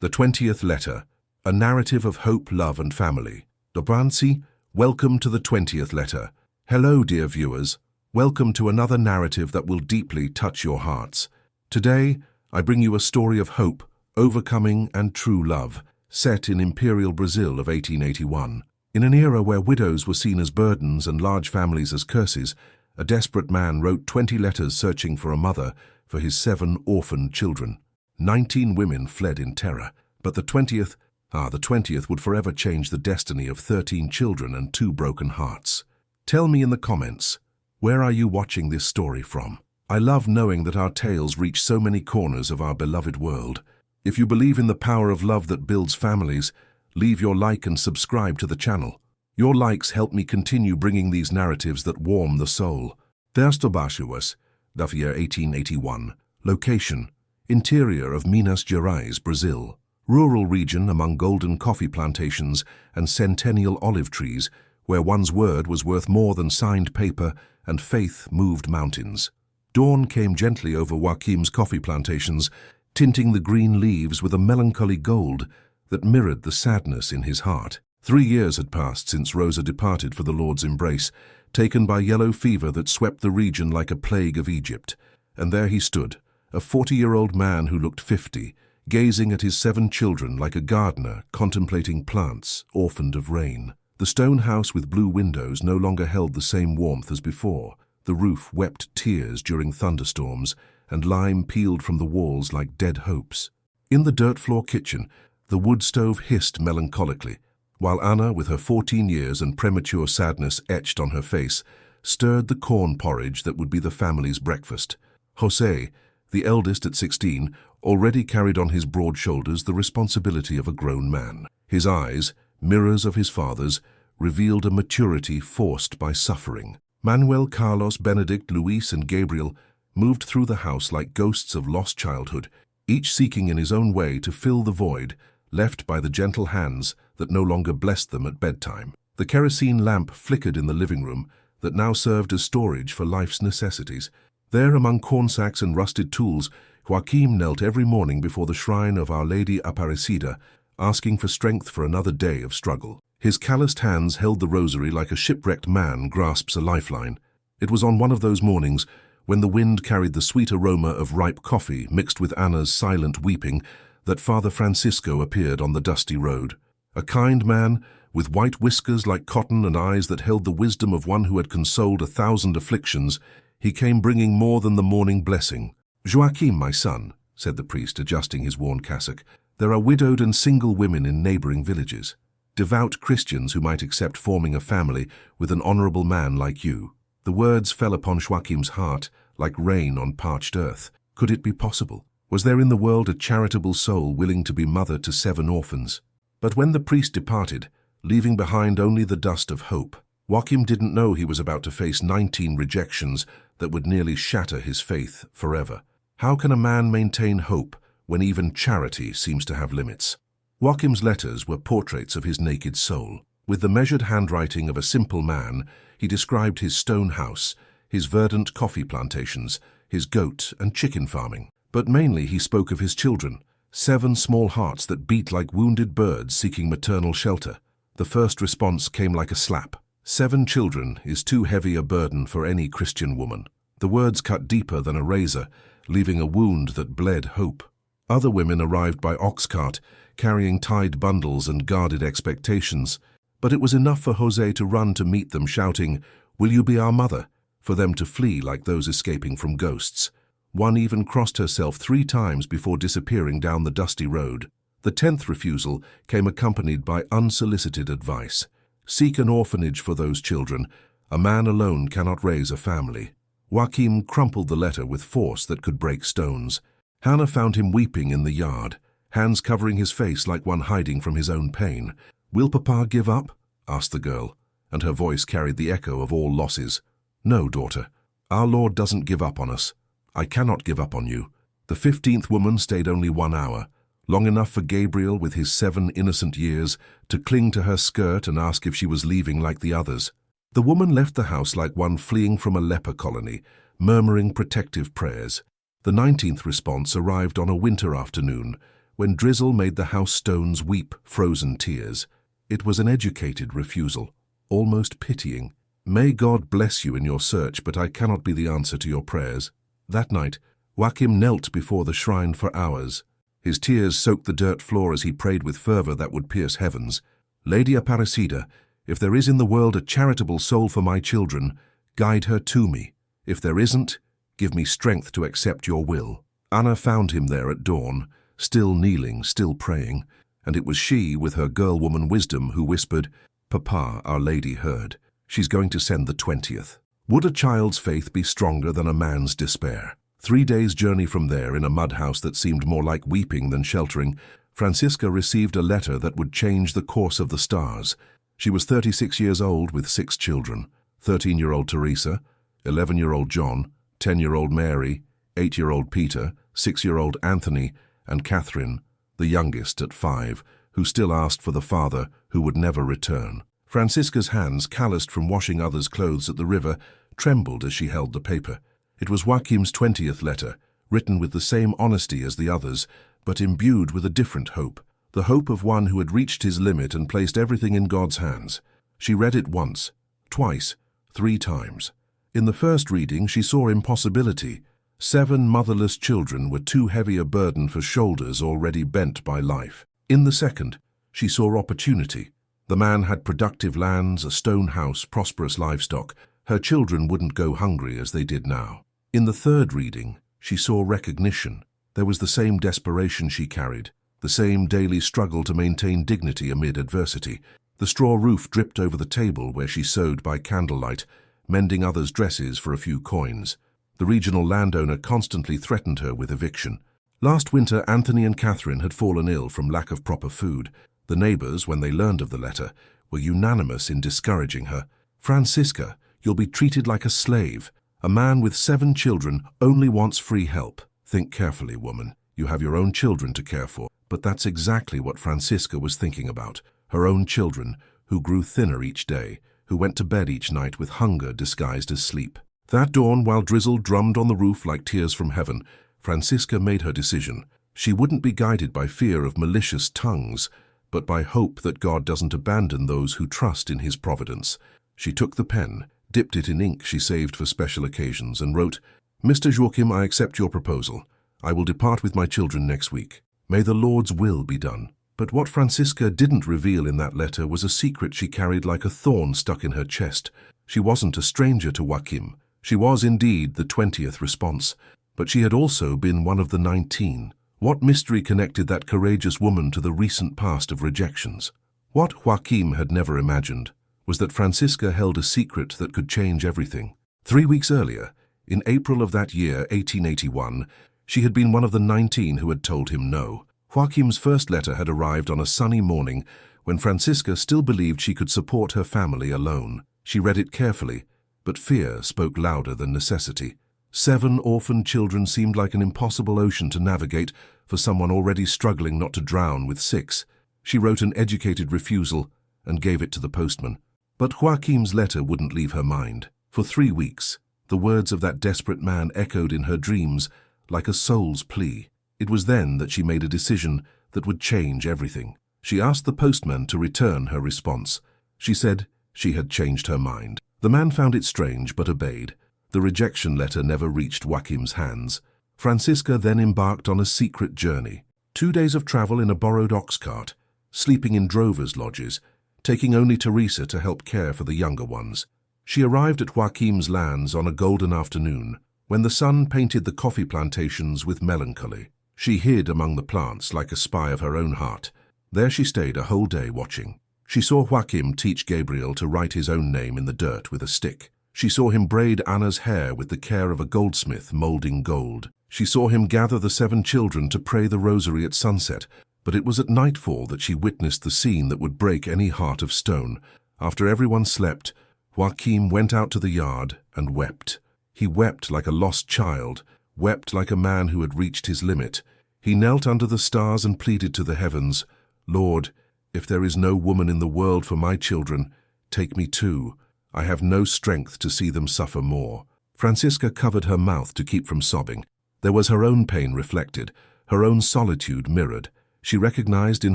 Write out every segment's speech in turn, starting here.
The 20th Letter, a narrative of hope, love and family. Dobranci, welcome to the 20th letter. Hello, dear viewers. Welcome to another narrative that will deeply touch your hearts. Today, I bring you a story of hope, overcoming and true love, set in imperial Brazil of 1881. In an era where widows were seen as burdens and large families as curses, a desperate man wrote 20 letters searching for a mother for his 7 orphaned children. 19 women fled in terror, but the 20th would forever change the destiny of 13 children and 2 broken hearts. Tell me in the comments, where are you watching this story from? I love knowing that our tales reach so many corners of our beloved world. If you believe in the power of love that builds families, leave your like and subscribe to the channel. Your likes help me continue bringing these narratives that warm the soul. Texto Baixuas, the year 1881. Location: interior of Minas Gerais, Brazil. Rural region among golden coffee plantations and centennial olive trees, where one's word was worth more than signed paper and faith moved mountains. Dawn came gently over Joaquim's coffee plantations, tinting the green leaves with a melancholy gold that mirrored the sadness in his heart. 3 years had passed since Rosa departed for the Lord's embrace, taken by yellow fever that swept the region like a plague of Egypt. And there he stood, a 40-year-old man who looked 50, gazing at his 7 children like a gardener contemplating plants orphaned of rain. The stone house with blue windows no longer held the same warmth as before. The roof wept tears during thunderstorms, and lime peeled from the walls like dead hopes. In the dirt-floor kitchen, the wood stove hissed melancholically, while Anna, with her 14 years and premature sadness etched on her face, stirred the corn porridge that would be the family's breakfast. José, the eldest at 16, already carried on his broad shoulders the responsibility of a grown man. His eyes, mirrors of his father's, revealed a maturity forced by suffering. Manuel, Carlos, Benedict, Luis, and Gabriel moved through the house like ghosts of lost childhood, each seeking in his own way to fill the void left by the gentle hands that no longer blessed them at bedtime. The kerosene lamp flickered in the living room that now served as storage for life's necessities. There, among corn sacks and rusted tools, Joaquim knelt every morning before the shrine of Our Lady Aparecida, asking for strength for another day of struggle. His calloused hands held the rosary like a shipwrecked man grasps a lifeline. It was on one of those mornings, when the wind carried the sweet aroma of ripe coffee mixed with Anna's silent weeping, that Father Francisco appeared on the dusty road. A kind man, with white whiskers like cotton and eyes that held the wisdom of one who had consoled 1,000 afflictions, he came bringing more than the morning blessing. "Joaquim, my son," said the priest, adjusting his worn cassock, "there are widowed and single women in neighboring villages, devout Christians who might accept forming a family with an honorable man like you." The words fell upon Joaquim's heart like rain on parched earth. Could it be possible? Was there in the world a charitable soul willing to be mother to 7 orphans? But when the priest departed, leaving behind only the dust of hope, Joaquim didn't know he was about to face 19 rejections that would nearly shatter his faith forever. How can a man maintain hope when even charity seems to have limits? Joaquim's letters were portraits of his naked soul. With the measured handwriting of a simple man, he described his stone house, his verdant coffee plantations, his goat and chicken farming. But mainly he spoke of his children, 7 small hearts that beat like wounded birds seeking maternal shelter. The first response came like a slap. 7 children is too heavy a burden for any Christian woman. The words cut deeper than a razor, leaving a wound that bled hope. Other women arrived by ox cart, carrying tied bundles and guarded expectations. But it was enough for José to run to meet them, shouting, "Will you be our mother?" for them to flee like those escaping from ghosts. One even crossed herself 3 times before disappearing down the dusty road. The 10th refusal came accompanied by unsolicited advice. Seek an orphanage for those children. A man alone cannot raise a family. Joaquim crumpled the letter with force that could break stones. Hannah found him weeping in the yard, hands covering his face like one hiding from his own pain. "Will Papa give up?" asked the girl, and her voice carried the echo of all losses. "No, daughter. Our Lord doesn't give up on us. I cannot give up on you." The 15th woman stayed only 1 hour, long enough for Gabriel, with his 7 innocent years, to cling to her skirt and ask if she was leaving like the others. The woman left the house like one fleeing from a leper colony, murmuring protective prayers. The 19th response arrived on a winter afternoon, when drizzle made the house stones weep frozen tears. It was an educated refusal, almost pitying. "May God bless you in your search, but I cannot be the answer to your prayers." That night, Joachim knelt before the shrine for hours. His tears soaked the dirt floor as he prayed with fervor that would pierce heavens. "Lady Aparecida, if there is in the world a charitable soul for my children, guide her to me. If there isn't, give me strength to accept your will." Anna found him there at dawn, still kneeling, still praying, and it was she, with her girl-woman wisdom, who whispered, "Papa, Our Lady heard. She's going to send the 20th. Would a child's faith be stronger than a man's despair?" 3 days' journey from there, in a mud house that seemed more like weeping than sheltering, Francisca received a letter that would change the course of the stars. She was 36 years old with 6 children: 13-year-old Teresa, 11-year-old John, 10-year-old Mary, 8-year-old Peter, 6-year-old Anthony, and Catherine, the youngest at 5, who still asked for the father who would never return. Francisca's hands, calloused from washing others' clothes at the river, trembled as she held the paper. It was Joachim's 20th letter, written with the same honesty as the others, but imbued with a different hope, the hope of one who had reached his limit and placed everything in God's hands. She read it once, twice, 3 times. In the first reading, she saw impossibility. 7 motherless children were too heavy a burden for shoulders already bent by life. In the second, she saw opportunity. The man had productive lands, a stone house, prosperous livestock. Her children wouldn't go hungry as they did now. In the third reading, she saw recognition. There was the same desperation she carried, the same daily struggle to maintain dignity amid adversity. The straw roof dripped over the table where she sewed by candlelight, mending others' dresses for a few coins. The regional landowner constantly threatened her with eviction. Last winter, Anthony and Catherine had fallen ill from lack of proper food. The neighbors, when they learned of the letter, were unanimous in discouraging her. "Francisca, you'll be treated like a slave. A man with 7 children only wants free help. Think carefully, woman. You have your own children to care for." But that's exactly what Francisca was thinking about. Her own children, who grew thinner each day, who went to bed each night with hunger disguised as sleep. That dawn, while drizzle drummed on the roof like tears from heaven, Francisca made her decision. She wouldn't be guided by fear of malicious tongues, but by hope that God doesn't abandon those who trust in His providence. She took the pen, dipped it in ink she saved for special occasions, and wrote, "Mr. Joachim, I accept your proposal. I will depart with my children next week. May the Lord's will be done." But what Francisca didn't reveal in that letter was a secret she carried like a thorn stuck in her chest. She wasn't a stranger to Joachim. She was indeed the 20th response, but she had also been one of the 19. What mystery connected that courageous woman to the recent past of rejections? What Joachim had never imagined was that Francisca held a secret that could change everything. 3 weeks earlier, in April of that year, 1881, she had been one of the 19 who had told him no. Joachim's first letter had arrived on a sunny morning when Francisca still believed she could support her family alone. She read it carefully, but fear spoke louder than necessity. 7 orphaned children seemed like an impossible ocean to navigate for someone already struggling not to drown with 6. She wrote an educated refusal and gave it to the postman. But Joachim's letter wouldn't leave her mind. For 3 weeks, the words of that desperate man echoed in her dreams like a soul's plea. It was then that she made a decision that would change everything. She asked the postman to return her response. She said she had changed her mind. The man found it strange but obeyed. The rejection letter never reached Joachim's hands. Francisca then embarked on a secret journey. 2 days of travel in a borrowed ox cart, sleeping in drovers' lodges, taking only Teresa to help care for the younger ones. She arrived at Joachim's lands on a golden afternoon, when the sun painted the coffee plantations with melancholy. She hid among the plants like a spy of her own heart. There she stayed a whole day watching. She saw Joachim teach Gabriel to write his own name in the dirt with a stick. She saw him braid Anna's hair with the care of a goldsmith molding gold. She saw him gather the 7 children to pray the rosary at sunset, but it was at nightfall that she witnessed the scene that would break any heart of stone. After everyone slept, Joachim went out to the yard and wept. He wept like a lost child, wept like a man who had reached his limit. He knelt under the stars and pleaded to the heavens, "Lord, if there is no woman in the world for my children, take me too. I have no strength to see them suffer more." Francisca covered her mouth to keep from sobbing. There was her own pain reflected, her own solitude mirrored. She recognized in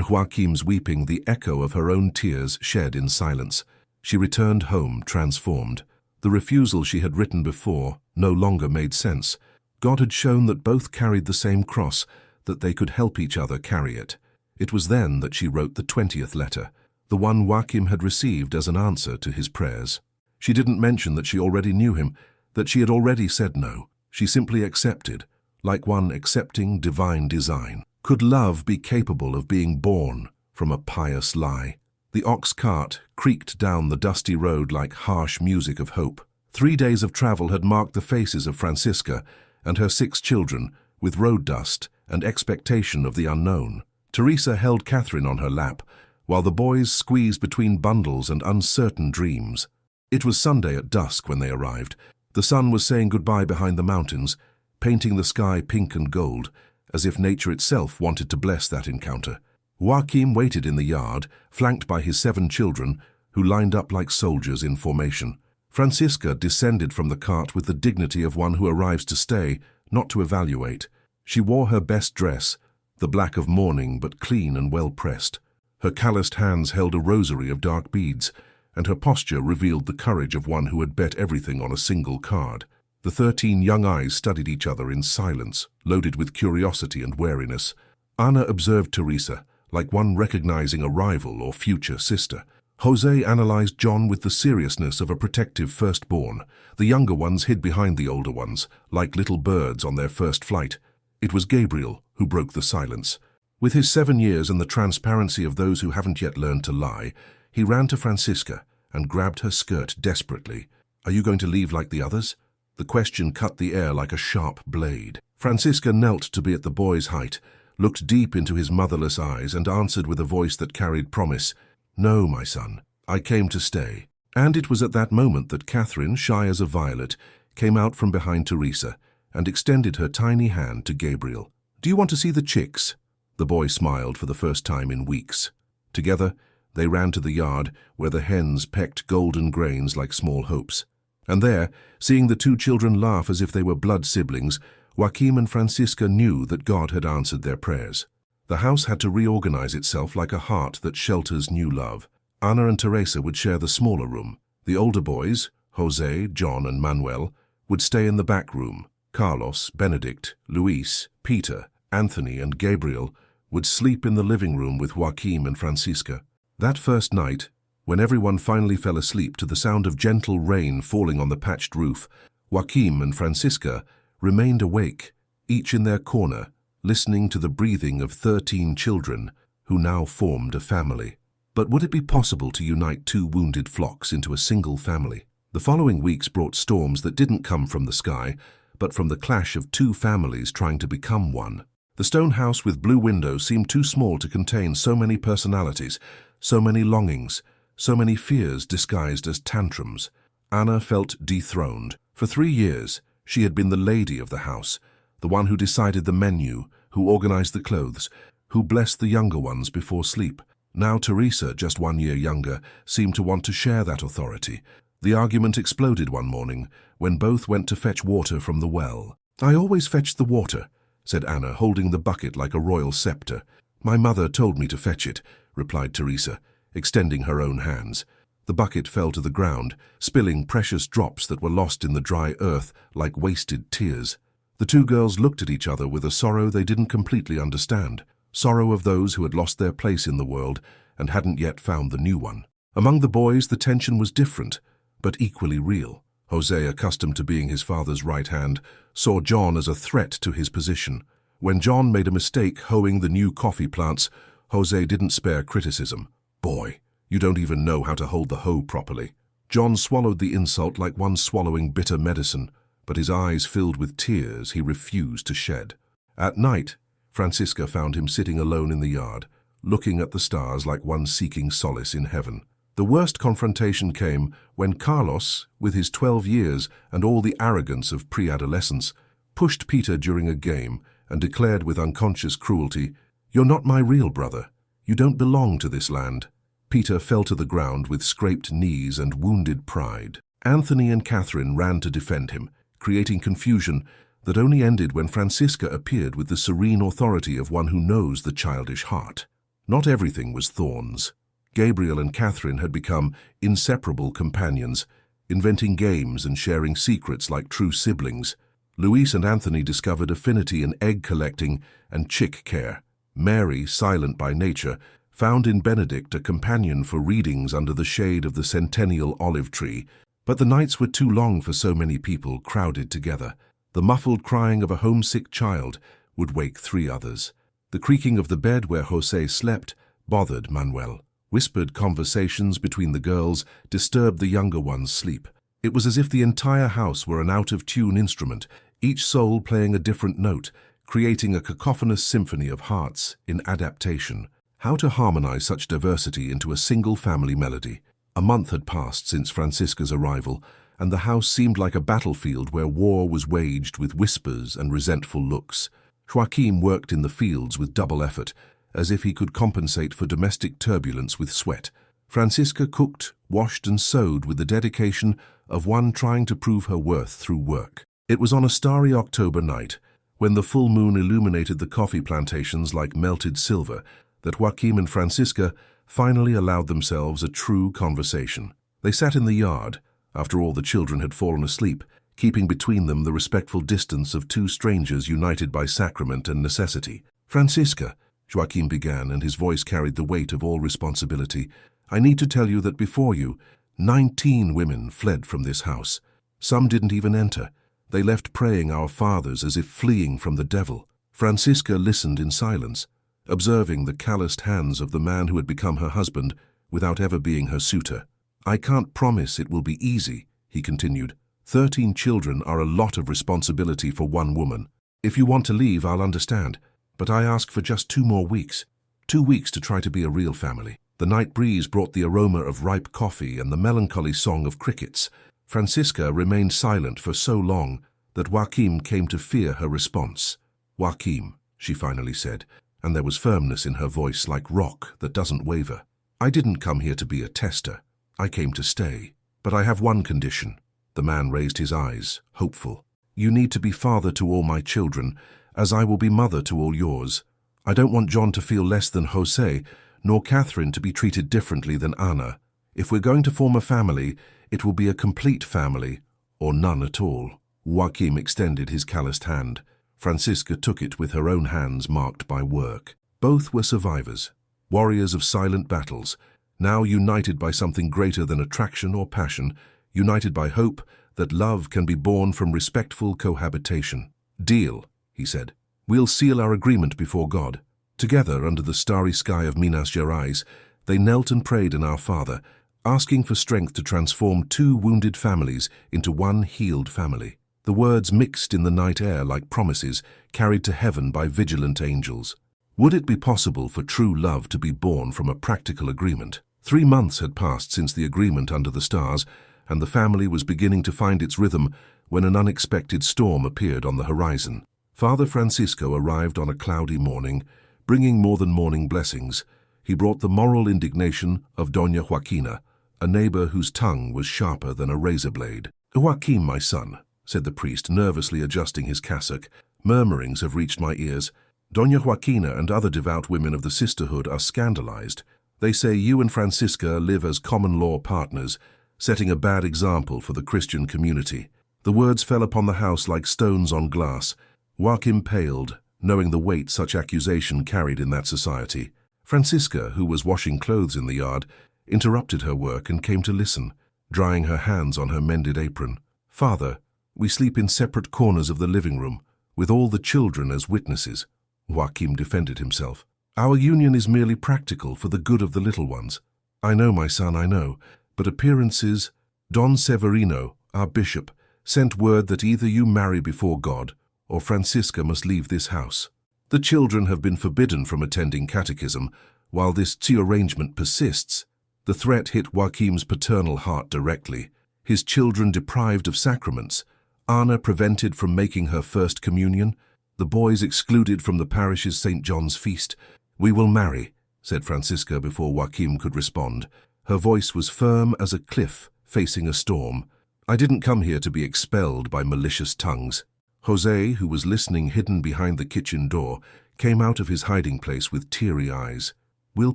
Joachim's weeping the echo of her own tears shed in silence. She returned home transformed. The refusal she had written before no longer made sense. God had shown that both carried the same cross, that they could help each other carry it. It was then that she wrote the 20th letter, the one Joachim had received as an answer to his prayers. She didn't mention that she already knew him, that she had already said no. She simply accepted, like one accepting divine design. Could love be capable of being born from a pious lie? The ox cart creaked down the dusty road like harsh music of hope. 3 days of travel had marked the faces of Francisca and her 6 children with road dust and expectation of the unknown. Teresa held Catherine on her lap, while the boys squeezed between bundles and uncertain dreams. It was Sunday at dusk when they arrived. The sun was saying goodbye behind the mountains, painting the sky pink and gold, as if nature itself wanted to bless that encounter. Joachim waited in the yard, flanked by his 7 children, who lined up like soldiers in formation. Francisca descended from the cart with the dignity of one who arrives to stay, not to evaluate. She wore her best dress, the black of mourning but clean and well pressed. Her calloused hands held a rosary of dark beads, and her posture revealed the courage of one who had bet everything on a single card. The 13 young eyes studied each other in silence, loaded with curiosity and wariness. Anna observed Teresa, like one recognizing a rival or future sister. Jose analyzed John with the seriousness of a protective firstborn. The younger ones hid behind the older ones, like little birds on their first flight. It was Gabriel who broke the silence. With his 7 years and the transparency of those who haven't yet learned to lie, he ran to Francisca and grabbed her skirt desperately. "Are you going to leave like the others?" The question cut the air like a sharp blade. Francisca knelt to be at the boy's height, looked deep into his motherless eyes, and answered with a voice that carried promise, "No, my son, I came to stay." And it was at that moment that Catherine, shy as a violet, came out from behind Teresa and extended her tiny hand to Gabriel. "Do you want to see the chicks?" The boy smiled for the first time in weeks. Together, they ran to the yard where the hens pecked golden grains like small hopes. And there, seeing the 2 children laugh as if they were blood siblings, Joachim and Francisca knew that God had answered their prayers. The house had to reorganize itself like a heart that shelters new love. Anna and Teresa would share the smaller room. The older boys, Jose, John, and Manuel, would stay in the back room. Carlos, Benedict, Luis, Peter, Anthony, and Gabriel would sleep in the living room with Joachim and Francisca. That first night, when everyone finally fell asleep to the sound of gentle rain falling on the patched roof, Joachim and Francisca remained awake, each in their corner, listening to the breathing of 13 children who now formed a family. But would it be possible to unite 2 wounded flocks into a single family? The following weeks brought storms that didn't come from the sky, but from the clash of 2 families trying to become one. The stone house with blue windows seemed too small to contain so many personalities, so many longings, so many fears disguised as tantrums. Anna felt dethroned. For 3 years, she had been the lady of the house, the one who decided the menu, who organized the clothes, who blessed the younger ones before sleep. Now Teresa, just 1 year younger, seemed to want to share that authority. The argument exploded one morning when both went to fetch water from the well. "I always fetch the water," said Anna, holding the bucket like a royal scepter. "My mother told me to fetch it," replied Teresa, extending her own hands. The bucket fell to the ground, spilling precious drops that were lost in the dry earth like wasted tears. The 2 girls looked at each other with a sorrow they didn't completely understand, sorrow of those who had lost their place in the world and hadn't yet found the new one. Among the boys, the tension was different, but equally real. Jose, accustomed to being his father's right hand, saw John as a threat to his position. When John made a mistake hoeing the new coffee plants, Jose didn't spare criticism. "Boy, you don't even know how to hold the hoe properly." John swallowed the insult like one swallowing bitter medicine, but his eyes filled with tears he refused to shed. At night, Francisca found him sitting alone in the yard, looking at the stars like one seeking solace in heaven. The worst confrontation came when Carlos, with his 12 years and all the arrogance of pre-adolescence, pushed Peter during a game and declared with unconscious cruelty, "You're not my real brother. You don't belong to this land." Peter fell to the ground with scraped knees and wounded pride. Anthony and Catherine ran to defend him, creating confusion that only ended when Francisca appeared with the serene authority of one who knows the childish heart. Not everything was thorns. Gabriel and Catherine had become inseparable companions, inventing games and sharing secrets like true siblings. Luis and Anthony discovered affinity in egg collecting and chick care. Mary, silent by nature, found in Benedict a companion for readings under the shade of the centennial olive tree. But the nights were too long for so many people crowded together. The muffled crying of a homesick child would wake 3 others. The creaking of the bed where José slept bothered Manuel. Whispered conversations between the girls disturbed the younger one's sleep. It was as if the entire house were an out-of-tune instrument, each soul playing a different note, creating a cacophonous symphony of hearts in adaptation. How to harmonize such diversity into a single family melody? A month had passed since Francisca's arrival, and the house seemed like a battlefield where war was waged with whispers and resentful looks. Joaquim worked in the fields with double effort, as if he could compensate for domestic turbulence with sweat. Francisca cooked, washed and sewed with the dedication of one trying to prove her worth through work. It was on a starry October night, when the full moon illuminated the coffee plantations like melted silver, that Joaquim and Francisca finally allowed themselves a true conversation. They sat in the yard, after all the children had fallen asleep, keeping between them the respectful distance of 2 strangers united by sacrament and necessity. "Francisca," Joaquim began, and his voice carried the weight of all responsibility, "I need to tell you that before you, 19 women fled from this house. Some didn't even enter. They left praying our fathers as if fleeing from the devil." Francisca listened in silence, observing the calloused hands of the man who had become her husband without ever being her suitor. "I can't promise it will be easy," he continued. 13 children are a lot of responsibility for one woman. If you want to leave, I'll understand. But I ask for just 2 more weeks. 2 weeks to try to be a real family." The night breeze brought the aroma of ripe coffee and the melancholy song of crickets. Francisca remained silent for so long that Joaquim came to fear her response. "Joaquim," she finally said, and there was firmness in her voice like rock that doesn't waver. "I didn't come here to be a tester. I came to stay. But I have one condition." The man raised his eyes, hopeful. "You need to be father to all my children, as I will be mother to all yours. I don't want John to feel less than José, nor Catherine to be treated differently than Anna. If we're going to form a family, it will be a complete family, or none at all." Joaquim extended his calloused hand. Francisca took it with her own hands marked by work. Both were survivors, warriors of silent battles, now united by something greater than attraction or passion, united by hope that love can be born from respectful cohabitation. "Deal," he said. "We'll seal our agreement before God." Together, under the starry sky of Minas Gerais, they knelt and prayed in Our Father, asking for strength to transform 2 wounded families into one healed family. The words mixed in the night air like promises carried to heaven by vigilant angels. Would it be possible for true love to be born from a practical agreement? 3 months had passed since the agreement under the stars, and the family was beginning to find its rhythm when an unexpected storm appeared on the horizon. Father Francisco arrived on a cloudy morning, bringing more than morning blessings. He brought the moral indignation of Doña Joaquina, a neighbor whose tongue was sharper than a razor blade. "Joaquim, my son," said the priest, nervously adjusting his cassock, "murmurings have reached my ears. Doña Joaquina and other devout women of the sisterhood are scandalized. They say you and Francisca live as common-law partners, setting a bad example for the Christian community." The words fell upon the house like stones on glass. Joaquim paled, knowing the weight such accusation carried in that society. Francisca, who was washing clothes in the yard, interrupted her work and came to listen, drying her hands on her mended apron. "Father, we sleep in separate corners of the living room, with all the children as witnesses." Joaquim defended himself. "Our union is merely practical for the good of the little ones." "I know, my son, I know, but appearances—" "Don Severino, our bishop, sent word that either you marry before God, or Francisca must leave this house. The children have been forbidden from attending catechism, while this arrangement persists." The threat hit Joaquim's paternal heart directly. His children deprived of sacraments, Anna prevented from making her first communion, the boys excluded from the parish's St. John's feast. "We will marry," said Francisca before Joaquim could respond. Her voice was firm as a cliff facing a storm. "I didn't come here to be expelled by malicious tongues." Jose, who was listening hidden behind the kitchen door, came out of his hiding place with teary eyes. "Will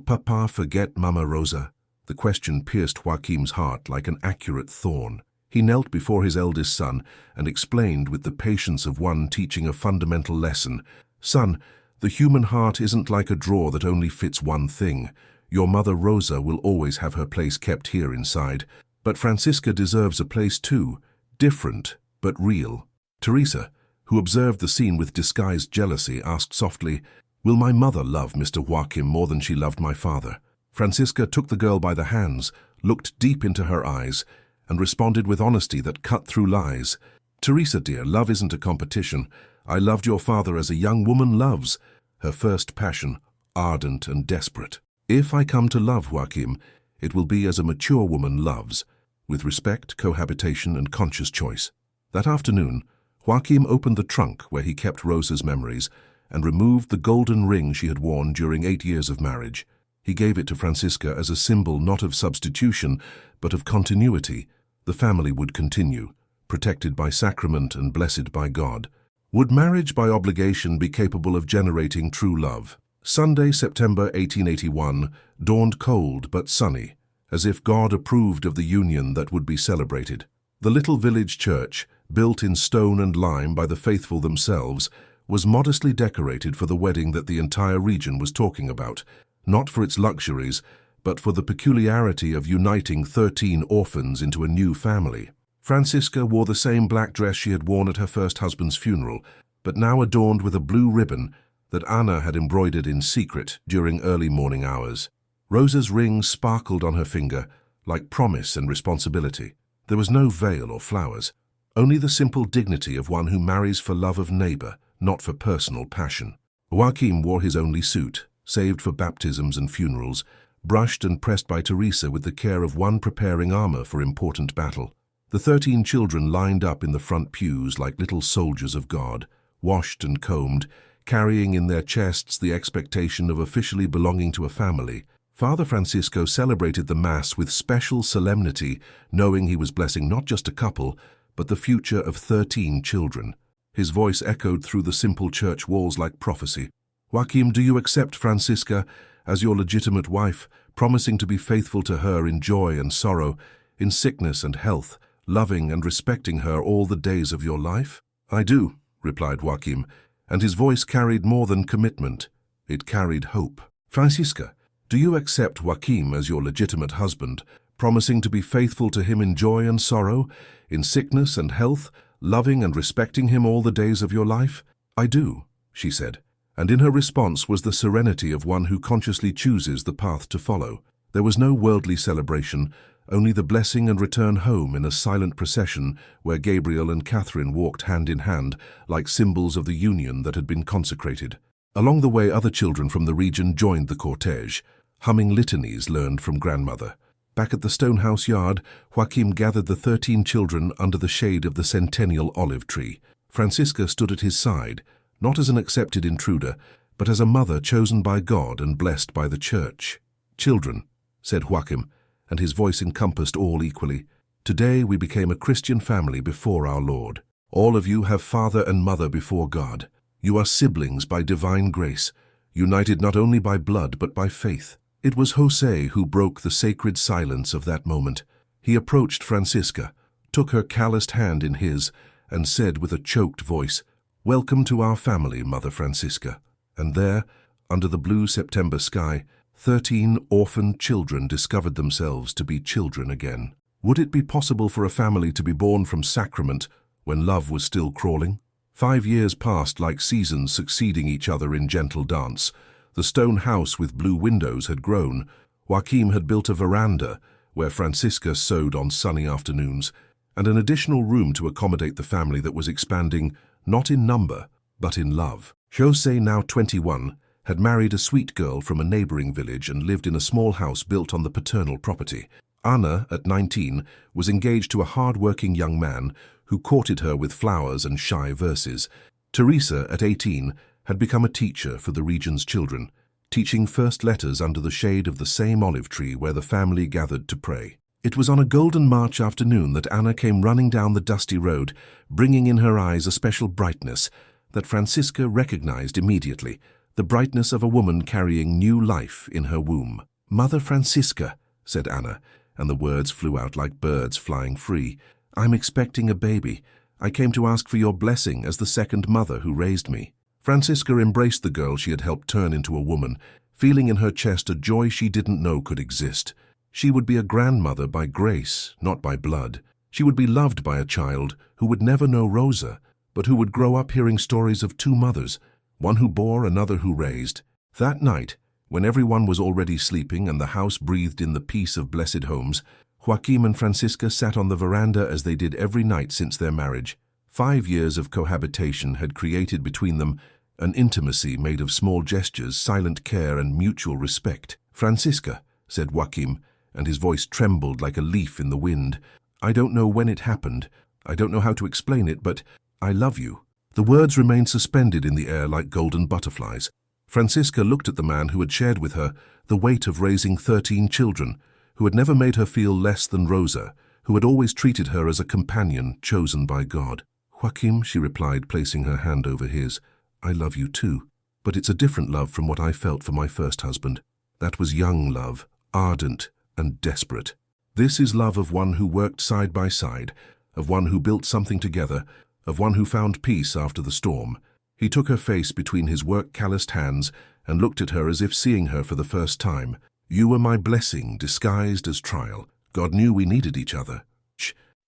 Papa forget Mama Rosa?" The question pierced Joaquim's heart like an accurate thorn. He knelt before his eldest son and explained with the patience of one teaching a fundamental lesson. "Son, the human heart isn't like a drawer that only fits one thing. Your mother Rosa will always have her place kept here inside. But Francisca deserves a place too, different but real." Teresa, who observed the scene with disguised jealousy, asked softly, "Will my mother love Mr. Joaquim more than she loved my father?" Francisca took the girl by the hands, looked deep into her eyes, and responded with honesty that cut through lies. "Teresa, dear, love isn't a competition. I loved your father as a young woman loves, her first passion, ardent and desperate. If I come to love Joaquim, it will be as a mature woman loves, with respect, cohabitation, and conscious choice." That afternoon, Joaquim opened the trunk where he kept Rosa's memories and removed the golden ring she had worn during 8 years of marriage. He gave it to Francisca as a symbol not of substitution, but of continuity. The family would continue, protected by sacrament and blessed by God. Would marriage by obligation be capable of generating true love? Sunday, September 1881, dawned cold but sunny, as if God approved of the union that would be celebrated. The little village church, built in stone and lime by the faithful themselves, was modestly decorated for the wedding that the entire region was talking about, not for its luxuries, but for the peculiarity of uniting 13 orphans into a new family. Francisca wore the same black dress she had worn at her first husband's funeral, but now adorned with a blue ribbon that Anna had embroidered in secret during early morning hours. Rosa's ring sparkled on her finger, like promise and responsibility. There was no veil or flowers, only the simple dignity of one who marries for love of neighbor, not for personal passion. Joaquim wore his only suit, saved for baptisms and funerals, brushed and pressed by Teresa with the care of one preparing armor for important battle. The 13 children lined up in the front pews like little soldiers of God, washed and combed, carrying in their chests the expectation of officially belonging to a family. Father Francisco celebrated the Mass with special solemnity, knowing he was blessing not just a couple, but the future of 13 children. His voice echoed through the simple church walls like prophecy. "Joaquim, do you accept Francisca as your legitimate wife, promising to be faithful to her in joy and sorrow, in sickness and health, loving and respecting her all the days of your life?" "I do," replied Joaquim, and his voice carried more than commitment. It carried hope. "Francisca, do you accept Joaquim as your legitimate husband, promising to be faithful to him in joy and sorrow, in sickness and health, loving and respecting him all the days of your life?" "I do," she said, and in her response was the serenity of one who consciously chooses the path to follow. There was no worldly celebration, only the blessing and return home in a silent procession where Gabriel and Catherine walked hand in hand like symbols of the union that had been consecrated. Along the way, other children from the region joined the cortege, humming litanies learned from grandmother. Back at the Stonehouse yard, Joaquim gathered the 13 children under the shade of the centennial olive tree. Francisca stood at his side, not as an accepted intruder, but as a mother chosen by God and blessed by the church. "Children," said Joaquim, and his voice encompassed all equally, "today we became a Christian family before our Lord. All of you have father and mother before God. You are siblings by divine grace, united not only by blood but by faith." It was Jose who broke the sacred silence of that moment. He approached Francisca, took her calloused hand in his, and said with a choked voice, "Welcome to our family, Mother Francisca." And there, under the blue September sky, 13 orphaned children discovered themselves to be children again. Would it be possible for a family to be born from sacrament when love was still crawling? 5 years passed like seasons succeeding each other in gentle dance. The stone house with blue windows had grown. Joaquim had built a veranda where Francisca sewed on sunny afternoons, and an additional room to accommodate the family that was expanding not in number, but in love. Jose, now 21, had married a sweet girl from a neighboring village and lived in a small house built on the paternal property. Anna, at 19, was engaged to a hard-working young man who courted her with flowers and shy verses. Teresa, at 18, had become a teacher for the region's children, teaching first letters under the shade of the same olive tree where the family gathered to pray. It was on a golden March afternoon that Anna came running down the dusty road, bringing in her eyes a special brightness that Francisca recognized immediately, the brightness of a woman carrying new life in her womb. "Mother Francisca," said Anna, and the words flew out like birds flying free. "I'm expecting a baby. I came to ask for your blessing as the second mother who raised me." Francisca embraced the girl she had helped turn into a woman, feeling in her chest a joy she didn't know could exist. She would be a grandmother by grace, not by blood. She would be loved by a child who would never know Rosa, but who would grow up hearing stories of two mothers, one who bore, another who raised. That night, when everyone was already sleeping and the house breathed in the peace of blessed homes, Joaquim and Francisca sat on the veranda as they did every night since their marriage. 5 years of cohabitation had created between them an intimacy made of small gestures, silent care, and mutual respect. "Francisca," said Joaquim, and his voice trembled like a leaf in the wind, "I don't know when it happened. I don't know how to explain it, but I love you." The words remained suspended in the air like golden butterflies. Francisca looked at the man who had shared with her the weight of raising 13 children, who had never made her feel less than Rosa, who had always treated her as a companion chosen by God. "Joaquim," she replied, placing her hand over his, "I love you too, but it's a different love from what I felt for my first husband. That was young love, ardent and desperate. This is love of one who worked side by side, of one who built something together, of one who found peace after the storm." He took her face between his work-calloused hands and looked at her as if seeing her for the first time. "You were my blessing disguised as trial. God knew we needed each other."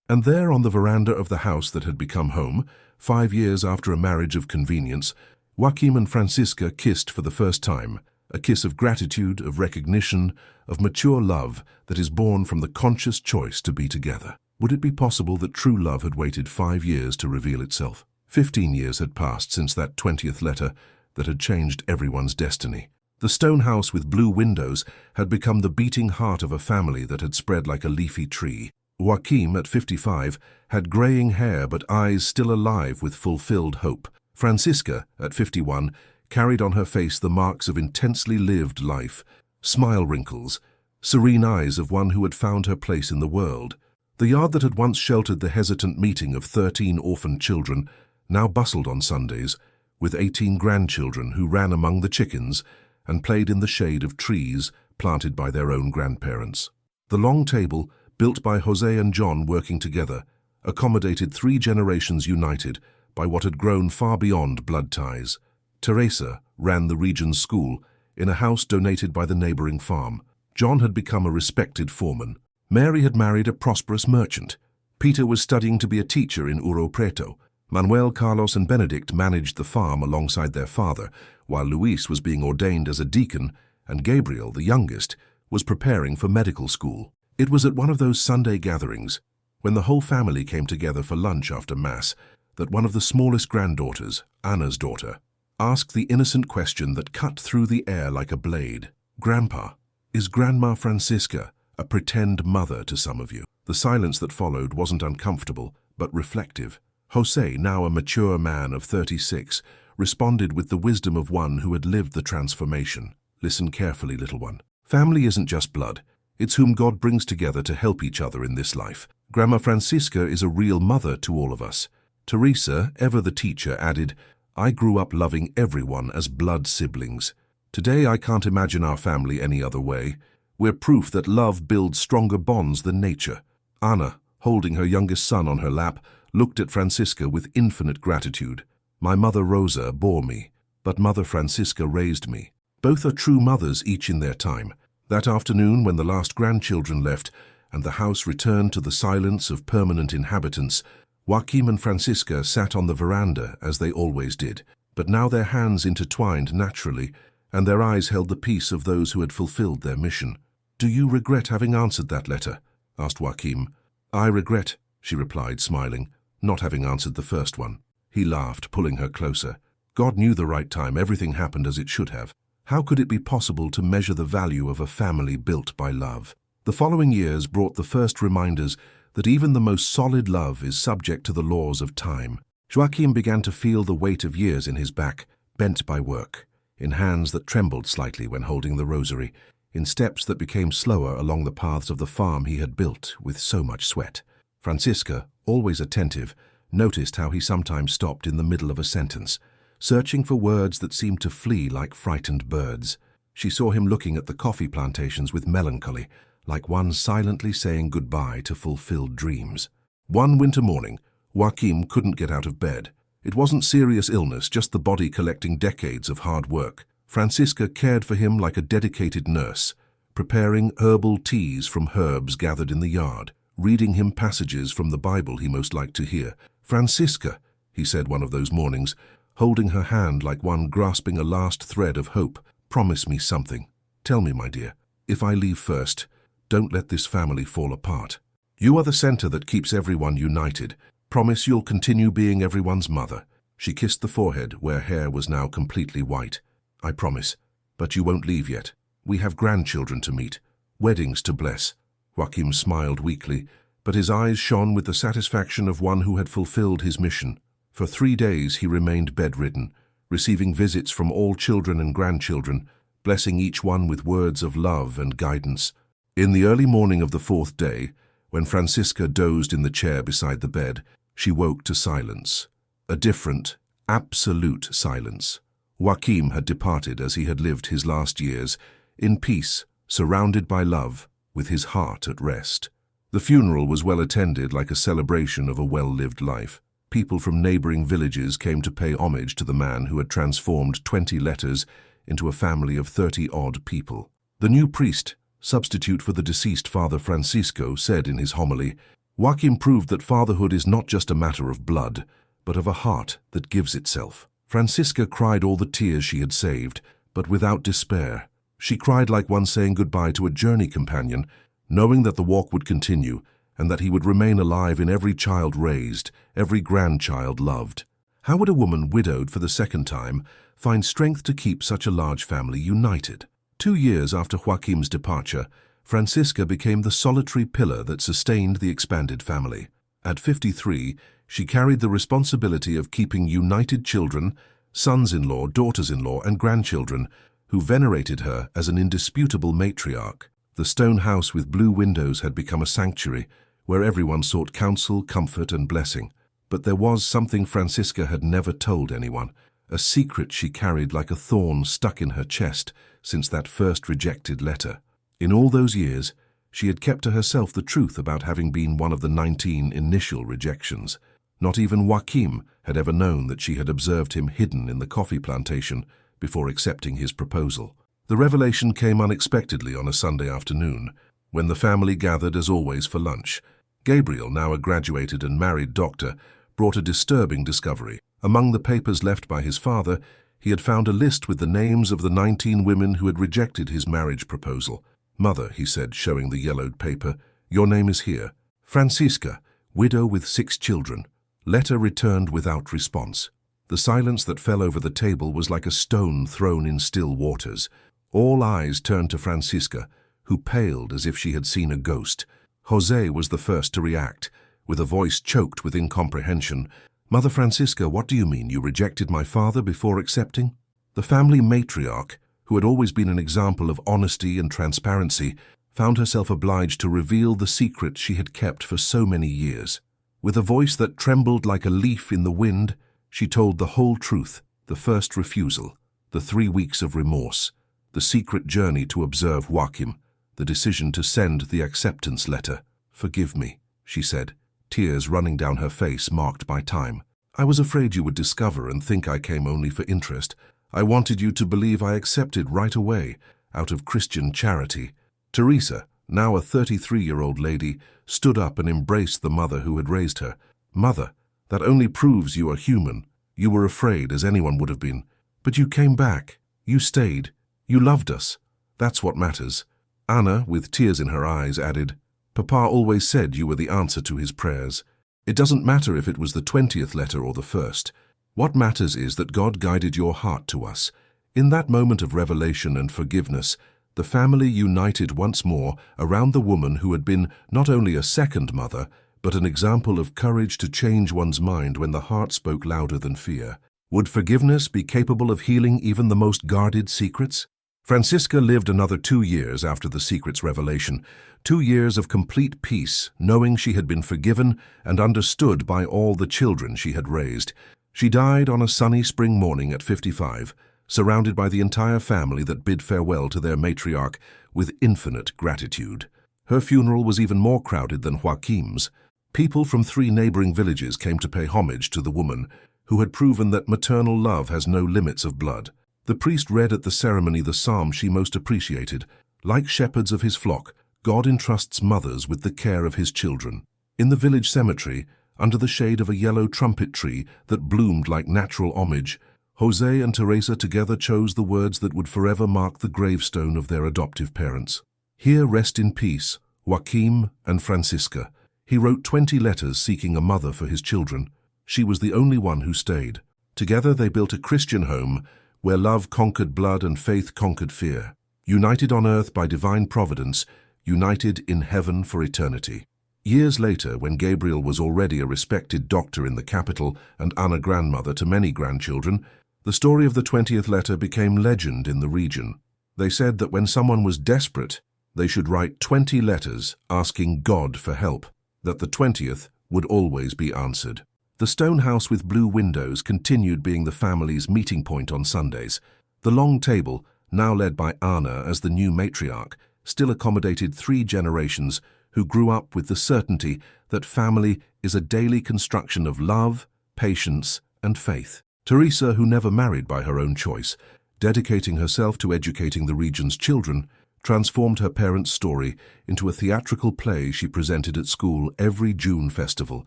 And there on the veranda of the house that had become home, 5 years after a marriage of convenience, Joaquim and Francisca kissed for the first time, a kiss of gratitude, of recognition, of mature love that is born from the conscious choice to be together. Would it be possible that true love had waited 5 years to reveal itself? 15 years had passed since that 20th letter that had changed everyone's destiny. The stone house with blue windows had become the beating heart of a family that had spread like a leafy tree. Joaquim, at 55, had graying hair but eyes still alive with fulfilled hope. Francisca, at 51, carried on her face the marks of intensely lived life, smile wrinkles, serene eyes of one who had found her place in the world. The yard that had once sheltered the hesitant meeting of 13 orphaned children now bustled on Sundays, with 18 grandchildren who ran among the chickens and played in the shade of trees planted by their own grandparents. The long table, built by Jose and John working together, accommodated 3 generations united by what had grown far beyond blood ties. Teresa ran the region's school in a house donated by the neighboring farm. John had become a respected foreman. Mary had married a prosperous merchant. Peter was studying to be a teacher in Uro Preto. Manuel, Carlos and Benedict managed the farm alongside their father, while Luis was being ordained as a deacon, and Gabriel, the youngest, was preparing for medical school. It was at one of those Sunday gatherings, when the whole family came together for lunch after Mass, that one of the smallest granddaughters, Anna's daughter, asked the innocent question that cut through the air like a blade. "Grandpa, is Grandma Francisca a pretend mother to some of you?" The silence that followed wasn't uncomfortable, but reflective. Jose, now a mature man of 36, responded with the wisdom of one who had lived the transformation. "Listen carefully, little one. Family isn't just blood. It's whom God brings together to help each other in this life. Grandma Francisca is a real mother to all of us." Teresa, ever the teacher, added, "I grew up loving everyone as blood siblings. Today I can't imagine our family any other way. We're proof that love builds stronger bonds than nature." Anna, holding her youngest son on her lap, looked at Francisca with infinite gratitude. "My mother Rosa bore me, but Mother Francisca raised me." Both are true mothers, each in their time. That afternoon, when the last grandchildren left and the house returned to the silence of permanent inhabitants, Joaquim and Francisca sat on the veranda as they always did, but now their hands intertwined naturally, and their eyes held the peace of those who had fulfilled their mission. "Do you regret having answered that letter?" asked Joaquim. "I regret," she replied, smiling, "not having answered the first one." He laughed, pulling her closer. "God knew the right time. Everything happened as it should have. How could it be possible to measure the value of a family built by love?" The following years brought the first reminders that even the most solid love is subject to the laws of time. Joaquim began to feel the weight of years in his back, bent by work, in hands that trembled slightly when holding the rosary, in steps that became slower along the paths of the farm he had built with so much sweat. Francisca, always attentive, noticed how he sometimes stopped in the middle of a sentence, searching for words that seemed to flee like frightened birds. She saw him looking at the coffee plantations with melancholy, like one silently saying goodbye to fulfilled dreams. One winter morning, Joachim couldn't get out of bed. It wasn't serious illness, just the body collecting decades of hard work. Francisca cared for him like a dedicated nurse, preparing herbal teas from herbs gathered in the yard, reading him passages from the Bible he most liked to hear. "Francisca," he said one of those mornings, holding her hand like one grasping a last thread of hope, "promise me something. Tell me, my dear, if I leave first, don't let this family fall apart. You are the center that keeps everyone united. Promise you'll continue being everyone's mother." She kissed the forehead where hair was now completely white. "I promise, but you won't leave yet. We have grandchildren to meet, weddings to bless." Joachim smiled weakly, but his eyes shone with the satisfaction of one who had fulfilled his mission. For 3 days he remained bedridden, receiving visits from all children and grandchildren, blessing each one with words of love and guidance. In the early morning of the 4th day, when Francisca dozed in the chair beside the bed, she woke to silence. A different, absolute silence. Joachim had departed as he had lived his last years, in peace, surrounded by love, with his heart at rest. The funeral was well attended, like a celebration of a well-lived life. People from neighboring villages came to pay homage to the man who had transformed 20 letters into a family of 30-odd people. The new priest, substitute for the deceased Father Francisco, said in his homily, "Joachim proved that fatherhood is not just a matter of blood, but of a heart that gives itself." Francisca cried all the tears she had saved, but without despair. She cried like one saying goodbye to a journey companion, knowing that the walk would continue and that he would remain alive in every child raised, every grandchild loved. How would a woman widowed for the 2nd time find strength to keep such a large family united? 2 years after Joachim's departure, Francisca became the solitary pillar that sustained the expanded family. At 53, she carried the responsibility of keeping united children, sons-in-law, daughters-in-law, and grandchildren, who venerated her as an indisputable matriarch. The stone house with blue windows had become a sanctuary, where everyone sought counsel, comfort, and blessing. But there was something Francisca had never told anyone, a secret she carried like a thorn stuck in her chest since that first rejected letter. In all those years, she had kept to herself the truth about having been one of the 19 initial rejections. Not even Joachim had ever known that she had observed him hidden in the coffee plantation before accepting his proposal. The revelation came unexpectedly on a Sunday afternoon, when the family gathered as always for lunch. Gabriel, now a graduated and married doctor, brought a disturbing discovery. Among the papers left by his father, he had found a list with the names of the 19 women who had rejected his marriage proposal. "Mother," he said, showing the yellowed paper, "your name is here. Francisca, widow with 6 children. Letter returned without response." The silence that fell over the table was like a stone thrown in still waters. All eyes turned to Francisca, who paled as if she had seen a ghost. José was the first to react, with a voice choked with incomprehension. "Mother Francisca, what do you mean? You rejected my father before accepting?" The family matriarch, who had always been an example of honesty and transparency, found herself obliged to reveal the secret she had kept for so many years. With a voice that trembled like a leaf in the wind, she told the whole truth: the first refusal, the 3 weeks of remorse, the secret journey to observe Joachim, the decision to send the acceptance letter. "Forgive me," she said, tears running down her face marked by time. "I was afraid you would discover and think I came only for interest. I wanted you to believe I accepted right away, out of Christian charity." Teresa, now a 33-year-old lady, stood up and embraced the mother who had raised her. "Mother, that only proves you are human. You were afraid, as anyone would have been. But you came back. You stayed. You loved us. That's what matters." Anna, with tears in her eyes, added, "Papa always said you were the answer to his prayers. It doesn't matter if it was the 20th letter or the 1st. What matters is that God guided your heart to us." In that moment of revelation and forgiveness, the family united once more around the woman who had been not only a second mother, but an example of courage to change one's mind when the heart spoke louder than fear. Would forgiveness be capable of healing even the most guarded secrets? Francisca lived another 2 years after the secret's revelation, 2 years of complete peace, knowing she had been forgiven and understood by all the children she had raised. She died on a sunny spring morning at 55, surrounded by the entire family that bid farewell to their matriarch with infinite gratitude. Her funeral was even more crowded than Joaquim's. People from 3 neighboring villages came to pay homage to the woman who had proven that maternal love has no limits of blood. The priest read at the ceremony the psalm she most appreciated. Like shepherds of his flock, God entrusts mothers with the care of his children. In the village cemetery, under the shade of a yellow trumpet tree that bloomed like natural homage, Jose and Teresa together chose the words that would forever mark the gravestone of their adoptive parents. Here rest in peace, Joaquim and Francisca. He wrote 20 letters seeking a mother for his children. She was the only one who stayed. Together they built a Christian home where love conquered blood and faith conquered fear. United on earth by divine providence, united in heaven for eternity. Years later, when Gabriel was already a respected doctor in the capital and Ana grandmother to many grandchildren, the story of the 20th letter became legend in the region. They said that when someone was desperate, they should write 20 letters asking God for help, that the 20th would always be answered. The stone house with blue windows continued being the family's meeting point on Sundays. The long table, now led by Ana as the new matriarch, still accommodated 3 generations who grew up with the certainty that family is a daily construction of love, patience, and faith. Teresa, who never married by her own choice, dedicating herself to educating the region's children, transformed her parents' story into a theatrical play she presented at school every June festival,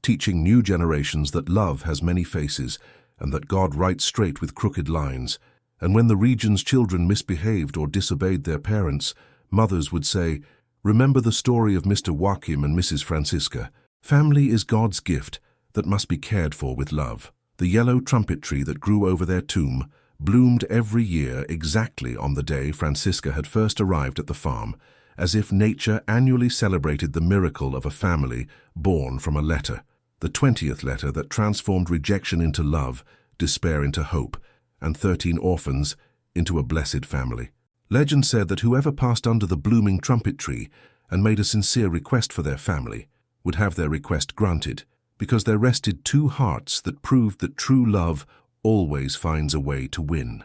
teaching new generations that love has many faces and that God writes straight with crooked lines. And when the region's children misbehaved or disobeyed their parents, mothers would say, "Remember the story of Mr. Joaquim and Mrs. Francisca. Family is God's gift that must be cared for with love." The yellow trumpet tree that grew over their tomb bloomed every year exactly on the day Francisca had first arrived at the farm, as if nature annually celebrated the miracle of a family born from a letter. The 20th letter that transformed rejection into love, despair into hope, and 13 orphans into a blessed family. Legend said that whoever passed under the blooming trumpet tree and made a sincere request for their family would have their request granted, because there rested 2 hearts that proved that true love always finds a way to win.